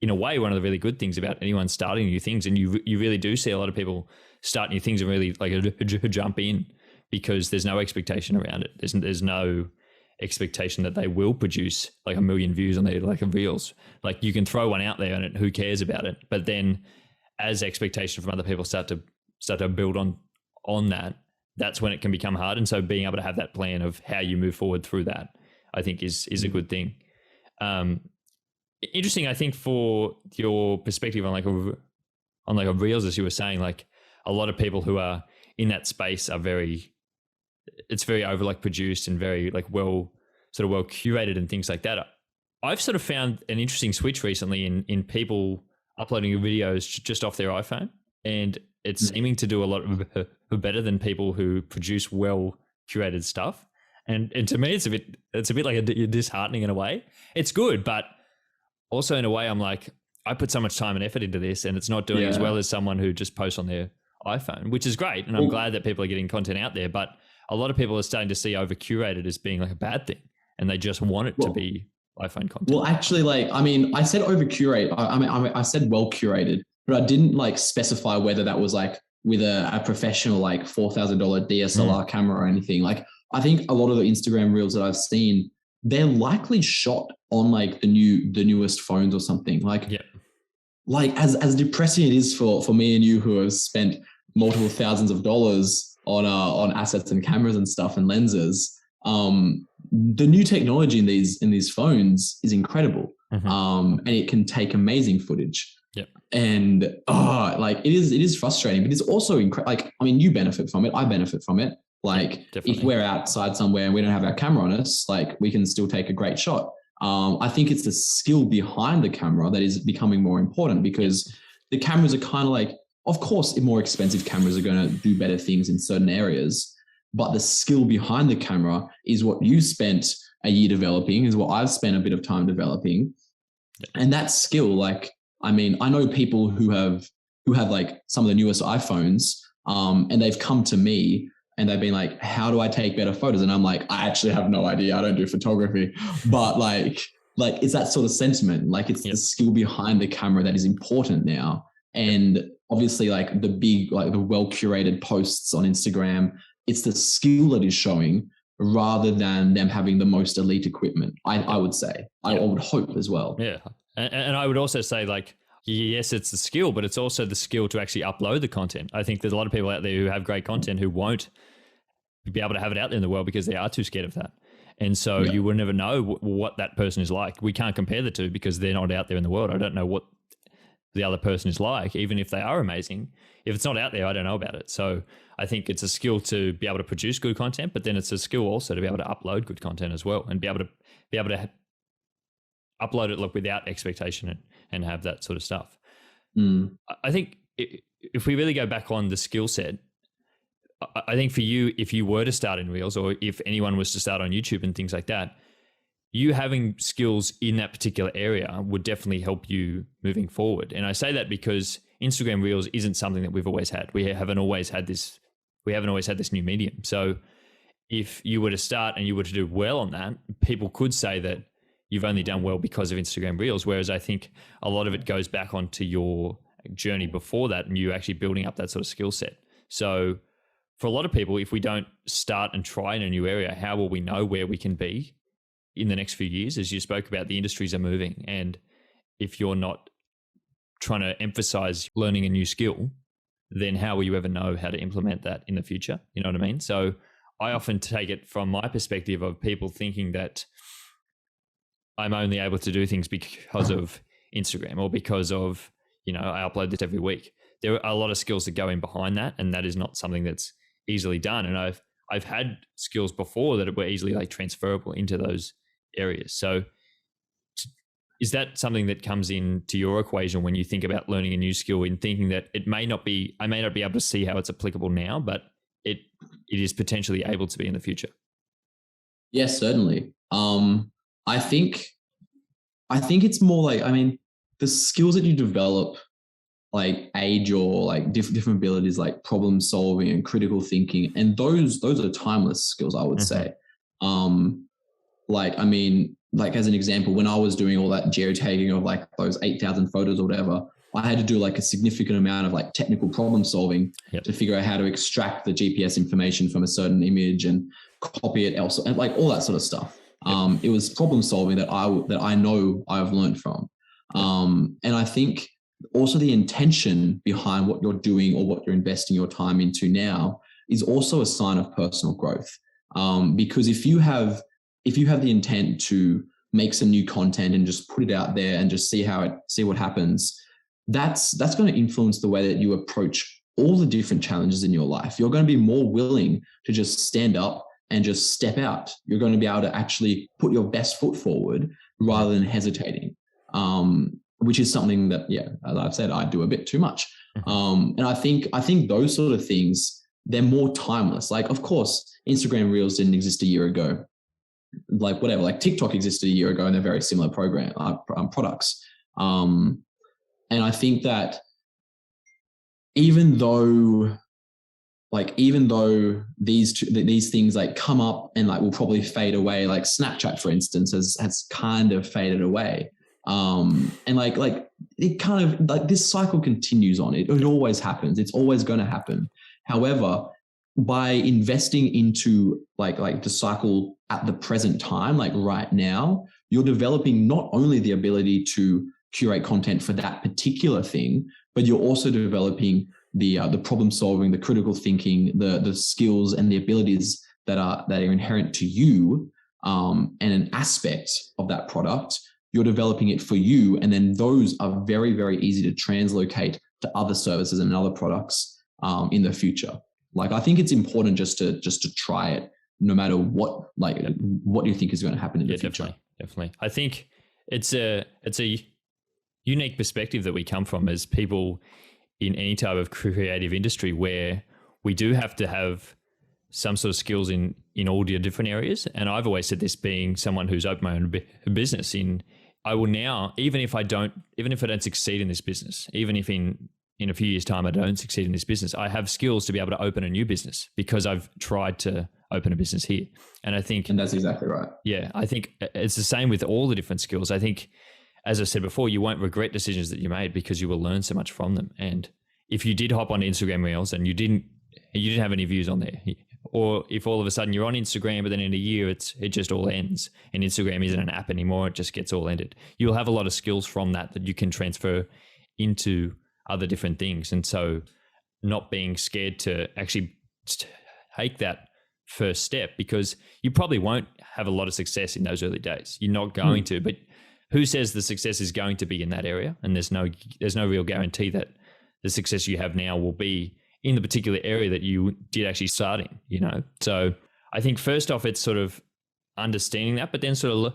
in a way, one of the really good things about anyone starting new things. And you really do see a lot of people start new things and really like jump in, because there's no expectation around it. There's no expectation that they will produce like 1 million views on their like reels. Like you can throw one out there and who cares about it? But then as expectation from other people start to build on that, that's when it can become hard. And so being able to have that plan of how you move forward through that, I think is a good thing. Interesting, I think, for your perspective on like a reels, as you were saying, like a lot of people who are in that space are it's very over like produced and very like well curated and things like that. I've sort of found an interesting switch recently in people uploading videos just off their iPhone, and it's seeming to do a lot better than people who produce well curated stuff. And to me, it's a bit like disheartening in a way. It's good, but also in a way, I'm like, I put so much time and effort into this, and it's not doing as well as someone who just posts on their iPhone, which is great. And I'm glad that people are getting content out there, but a lot of people are starting to see over curated as being like a bad thing, and they just want it to be iPhone content. Well, actually, like, I mean, I said over curate. I said well curated, but I didn't like specify whether that was like with a professional like $4,000 DSLR camera or anything. Like, I think a lot of the Instagram reels that I've seen, they're likely shot on like the newest phones or something. Like, like as depressing it is for me and you who have spent multiple thousands of dollars on assets and cameras and stuff and lenses, the new technology in these phones is incredible. And it can take amazing footage. And like it is frustrating, but it's also like, I mean, you benefit from it, I benefit from it. Like if we're outside somewhere and we don't have our camera on us, like we can still take a great shot. I think it's the skill behind the camera that is becoming more important, because the cameras are kind of like, of course, more expensive cameras are going to do better things in certain areas, but the skill behind the camera is what you spent a year developing, is what I've spent a bit of time developing. And that skill, like, I mean, I know people who have like some of the newest iPhones, and they've come to me and they've been like, how do I take better photos? And I'm like, I actually have no idea. I don't do photography, but like it's that sort of sentiment. Like it's the skill behind the camera that is important now. And obviously like the big, like the well curated posts on Instagram, it's the skill that is showing rather than them having the most elite equipment. I would say, I would hope as well. Yeah. And I would also say, like, yes, it's the skill, but it's also the skill to actually upload the content. I think there's a lot of people out there who have great content who won't be able to have it out there in the world because they are too scared of that. And so you will never know what that person is like. We can't compare the two because they're not out there in the world. I don't know what the other person is like, even if they are amazing. If it's not out there, I don't know about it. So I think it's a skill to be able to produce good content, but then it's a skill also to be able to upload good content as well, and be able to upload it without expectation and have that sort of stuff. Mm. I think if we really go back on the skill set, I think for you, if you were to start in Reels, or if anyone was to start on YouTube and things like that, you having skills in that particular area would definitely help you moving forward. And I say that because Instagram Reels isn't something that we've always had. We haven't always had this new medium. So if you were to start and you were to do well on that, people could say that you've only done well because of Instagram Reels. Whereas I think a lot of it goes back onto your journey before that and you actually building up that sort of skill set. So for a lot of people, if we don't start and try in a new area, how will we know where we can be in the next few years? As you spoke about, the industries are moving. And if you're not trying to emphasize learning a new skill, then how will you ever know how to implement that in the future? You know what I mean? So I often take it from my perspective of people thinking that I'm only able to do things because of Instagram or because of, I upload this every week. There are a lot of skills that go in behind that, and that is not something that's easily done. And I've had skills before that were easily like transferable into those areas. So is that something that comes into your equation when you think about learning a new skill, in thinking that I may not be able to see how it's applicable now, but it is potentially able to be in the future? Yes, certainly. I think it's more like, the skills that you develop like age or like different abilities like problem solving and critical thinking, and those are timeless skills, I would say. Like as an example, when I was doing all that geotagging of like those 8,000 photos or whatever, I had to do like a significant amount of like technical problem solving to figure out how to extract the GPS information from a certain image and copy it elsewhere, and like all that sort of stuff. It was problem solving that I know I've learned from. And I think also the intention behind what you're doing or what you're investing your time into now is also a sign of personal growth. Because if you have the intent to make some new content and just put it out there and just see what happens, that's going to influence the way that you approach all the different challenges in your life. You're going to be more willing to just stand up and just step out. You're going to be able to actually put your best foot forward rather than hesitating. Which is something that, as I've said, I do a bit too much. And I think those sort of things, they're more timeless. Like, of course, Instagram Reels didn't exist a year ago. Like whatever, like TikTok existed a year ago, and they're very similar products. And I think that even though these things like come up and like will probably fade away, like Snapchat, for instance, has kind of faded away. And like it kind of like this cycle continues on. It always happens. It's always going to happen. However, by investing into like the cycle at the present time, like right now, you're developing not only the ability to curate content for that particular thing, but you're also developing the problem solving, the critical thinking, the skills and the abilities that are inherent to you, and an aspect of that product. You're developing it for you, and then those are very, very easy to translocate to other services and other products in the future. Like, I think it's important just to try it, no matter what you think is going to happen in the future. Definitely. I think it's a unique perspective that we come from as people in any type of creative industry, where we do have to have some sort of skills in all the different areas. And I've always said this, being someone who's opened my own business, I will now, even if I don't succeed in this business, even if in a few years' time I don't succeed in this business, I have skills to be able to open a new business because I've tried to open a business here. And that's exactly right. Yeah. I think it's the same with all the different skills. I think, as I said before, you won't regret decisions that you made because you will learn so much from them. And if you did hop on Instagram Reels and you didn't have any views on there, or if all of a sudden you're on Instagram, but then in a year it just all ends and Instagram isn't an app anymore, it just gets all ended, you'll have a lot of skills from that you can transfer into other different things. And so not being scared to actually take that first step, because you probably won't have a lot of success in those early days. You're not going to, but who says the success is going to be in that area? And there's no real guarantee that the success you have now will be in the particular area that you did actually start in, So I think first off, it's sort of understanding that, but then sort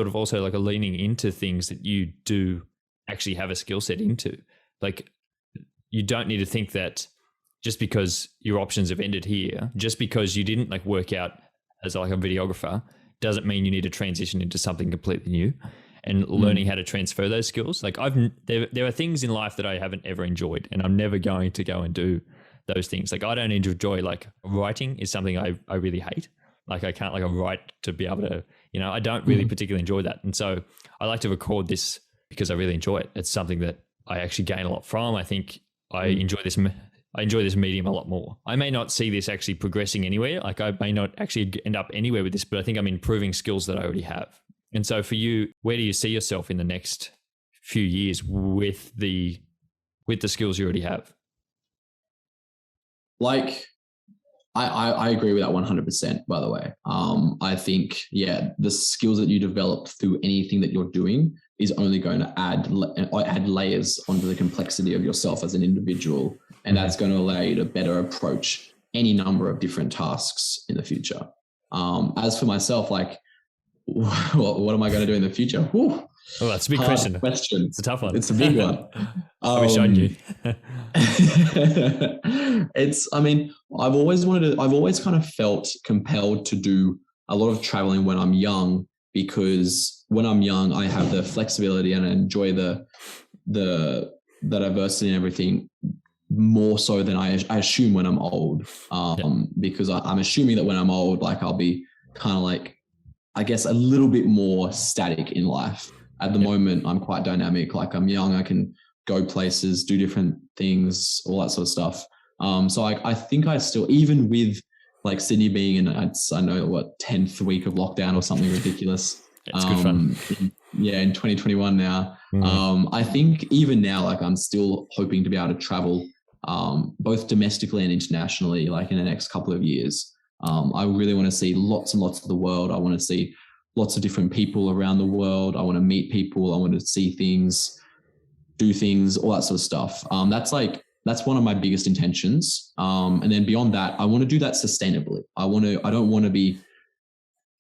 of also like a leaning into things that you do actually have a skill set into. Like, you don't need to think that just because your options have ended here, just because you didn't like work out as like a videographer, doesn't mean you need to transition into something completely new. And learning how to transfer those skills. Like there are things in life that I haven't ever enjoyed, and I'm never going to go and do those things. Like I don't enjoy, like writing is something I really hate. Like I can't like write to be able to, I don't really particularly enjoy that. And so I like to record this because I really enjoy it. It's something that I actually gain a lot from. I think I enjoy this medium a lot more. I may not see this actually progressing anywhere. Like I may not actually end up anywhere with this, but I think I'm improving skills that I already have. And so for you, where do you see yourself in the next few years with the skills you already have? Like, I agree with that 100%, by the way. I think, the skills that you develop through anything that you're doing is only going to add layers onto the complexity of yourself as an individual. And that's going to allow you to better approach any number of different tasks in the future. As for myself, like, what am I going to do in the future? Whew. Oh, that's a big question. It's a tough one. It's a big one. I wish I knew. I've always kind of felt compelled to do a lot of traveling when I'm young, because when I'm young, I have the flexibility and I enjoy the diversity and everything more so than I assume when I'm old. Because I'm assuming that when I'm old, like I'll be kind of like, I guess, a little bit more static in life. At the moment, I'm quite dynamic. Like I'm young, I can go places, do different things, all that sort of stuff. So I think I still, even with like Sydney being in, I know what, 10th week of lockdown or something ridiculous. It's good fun. In 2021 now. I think even now, like I'm still hoping to be able to travel both domestically and internationally, like in the next couple of years. I really want to see lots and lots of the world. I want to see lots of different people around the world. I want to meet people. I want to see things, do things, all that sort of stuff. That's one of my biggest intentions. And then beyond that, I want to do that sustainably. I don't want to be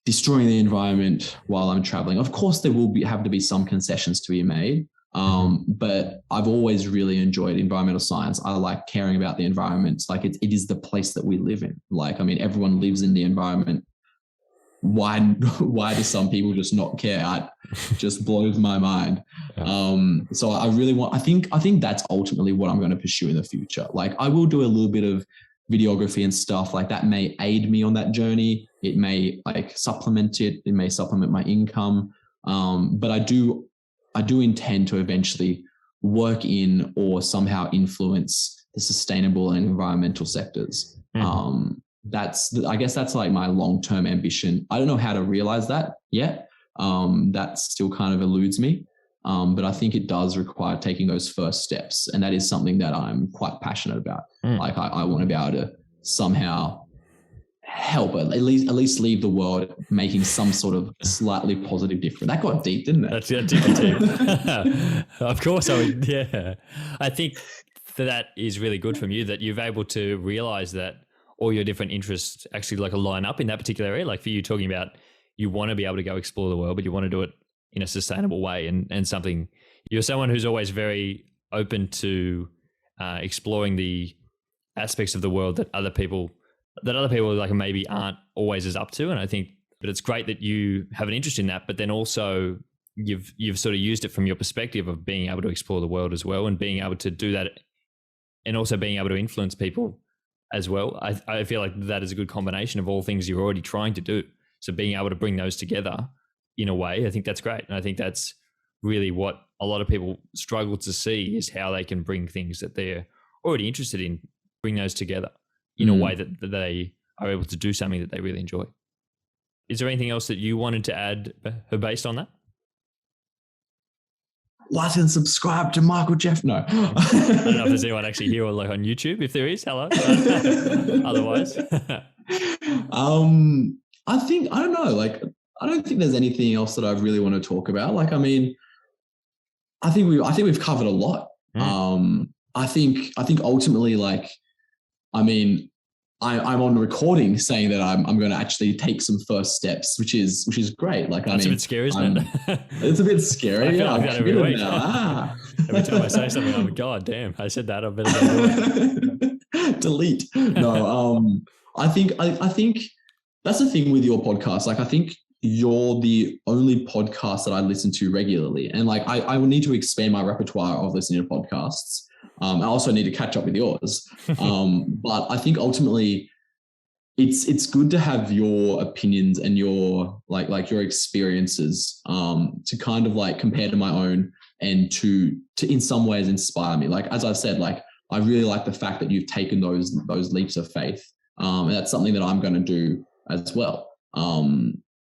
destroying the environment while I'm traveling. Of course, there will have to be some concessions to be made. But I've always really enjoyed environmental science. I like caring about the environment. Like it is the place that we live in. Like, I mean, everyone lives in the environment. Why do some people just not care? It just blows my mind. So I really want, I think that's ultimately what I'm going to pursue in the future. Like I will do a little bit of videography and stuff like that may aid me on that journey. It may like supplement it. It may supplement my income. But I do intend to eventually work in or somehow influence the sustainable and environmental sectors. I guess that's like my long-term ambition. I don't know how to realize that yet. That still kind of eludes me. But I think it does require taking those first steps. And that is something that I'm quite passionate about. Like I want to be able to somehow help at least leave the world making some sort of slightly positive difference. That got deep, didn't it? That's deep. Of course, I think that is really good from you, that you've able to realize that all your different interests actually like line up in that particular area. Like for you talking about, you want to be able to go explore the world, but you want to do it in a sustainable way and something. You're someone who's always very open to exploring the aspects of the world that other people like maybe aren't always as up to. And I think, but it's great that you have an interest in that, but then also you've sort of used it from your perspective of being able to explore the world as well, and being able to do that, and also being able to influence people as well. I feel like that is a good combination of all things you're already trying to do. So being able to bring those together in a way, I think that's great. And I think that's really what a lot of people struggle to see, is how they can bring things that they're already interested in, bring those together in a way that they are able to do something that they really enjoy. Is there anything else that you wanted to add based on that? Like and subscribe to Michael Jeff. No. I don't know if there's anyone actually here or like on YouTube. If there is, hello. Otherwise. I don't know. Like, I don't think there's anything else that I really want to talk about. Like, I mean, I think we've covered a lot. I think ultimately, like, I mean, I'm on recording saying that I'm going to actually take some first steps, which is great. Like, That's a bit scary, isn't it? It's a bit scary. I feel Yeah, like that every week. Every time I say something, I'm like, God damn, I said that. I better go do it. Delete. No, I think that's the thing with your podcast. Like, I think you're the only podcast that I listen to regularly, and like I will need to expand my repertoire of listening to podcasts. I also need to catch up with yours. But I think ultimately it's good to have your opinions and your like your experiences to kind of like compare to my own and to in some ways inspire me. Like, as I've said, like I really like the fact that you've taken those leaps of faith. And that's something that I'm going to do as well.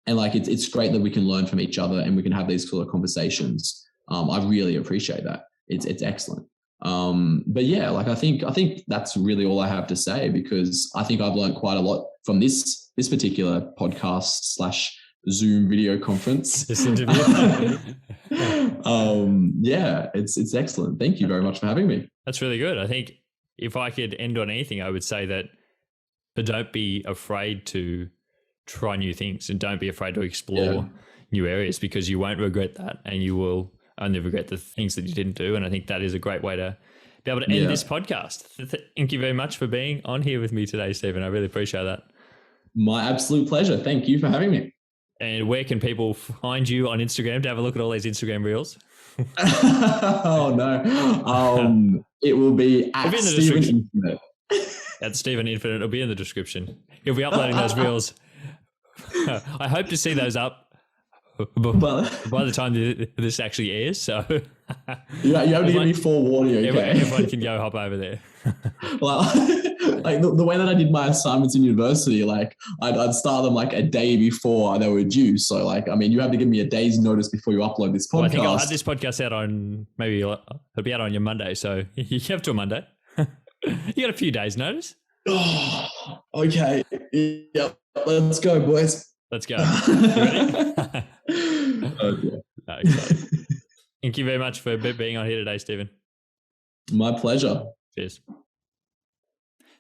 And like it's great that we can learn from each other and we can have these sort of conversations. I really appreciate that. It's excellent. But yeah, like I think that's really all I have to say, because I think I've learned quite a lot from this particular podcast / Zoom video conference. This interview. Yeah, it's excellent. Thank you very much for having me. That's really good. I think if I could end on anything, I would say that don't be afraid to try new things and don't be afraid to explore new areas, because you won't regret that and you will only regret the things that you didn't do. And I think that is a great way to be able to end this podcast. Thank you very much for being on here with me today, Stephen. I really appreciate that. My absolute pleasure. Thank you for having me. And where can people find you on Instagram to have a look at all these Instagram reels? Oh no. It will be at Stephen Infinite. At Stephen Infinite. It'll be in the description. He'll be uploading those reels. I hope to see those up by the time this actually airs. So you have to give me forewarning, okay? Everyone can go hop over there. Well, like the way that I did my assignments in university, like I'd start them like a day before they were due. So like, I mean, you have to give me a day's notice before you upload this podcast. Well, I think I'll have this podcast out on it'll be out on your Monday. So you have till Monday. You got a few days notice. Oh, okay. Yep. Let's go, boys. Let's go. You ready? Okay. No, thank you very much for being on here today, Stephen. My pleasure. Cheers.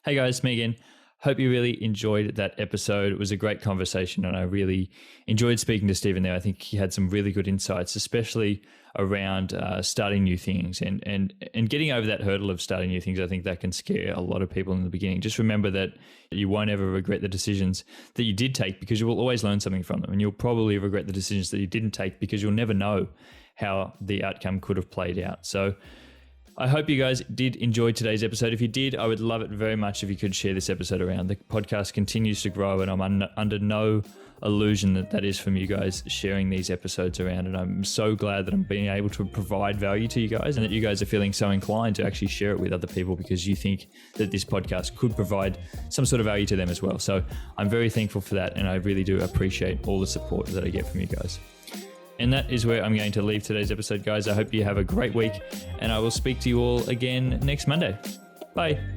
Hey guys, me again. Hope you really enjoyed that episode. It was a great conversation and I really enjoyed speaking to Stephen there. I think he had some really good insights, especially around starting new things and getting over that hurdle of starting new things. I think that can scare a lot of people in the beginning. Just remember that you won't ever regret the decisions that you did take, because you will always learn something from them. And you'll probably regret the decisions that you didn't take, because you'll never know how the outcome could have played out. So I hope you guys did enjoy today's episode. If you did, I would love it very much if you could share this episode around. The podcast continues to grow and I'm under no illusion that is from you guys sharing these episodes around. And I'm so glad that I'm being able to provide value to you guys and that you guys are feeling so inclined to actually share it with other people because you think that this podcast could provide some sort of value to them as well. So I'm very thankful for that. And I really do appreciate all the support that I get from you guys. And that is where I'm going to leave today's episode, guys. I hope you have a great week and I will speak to you all again next Monday. Bye.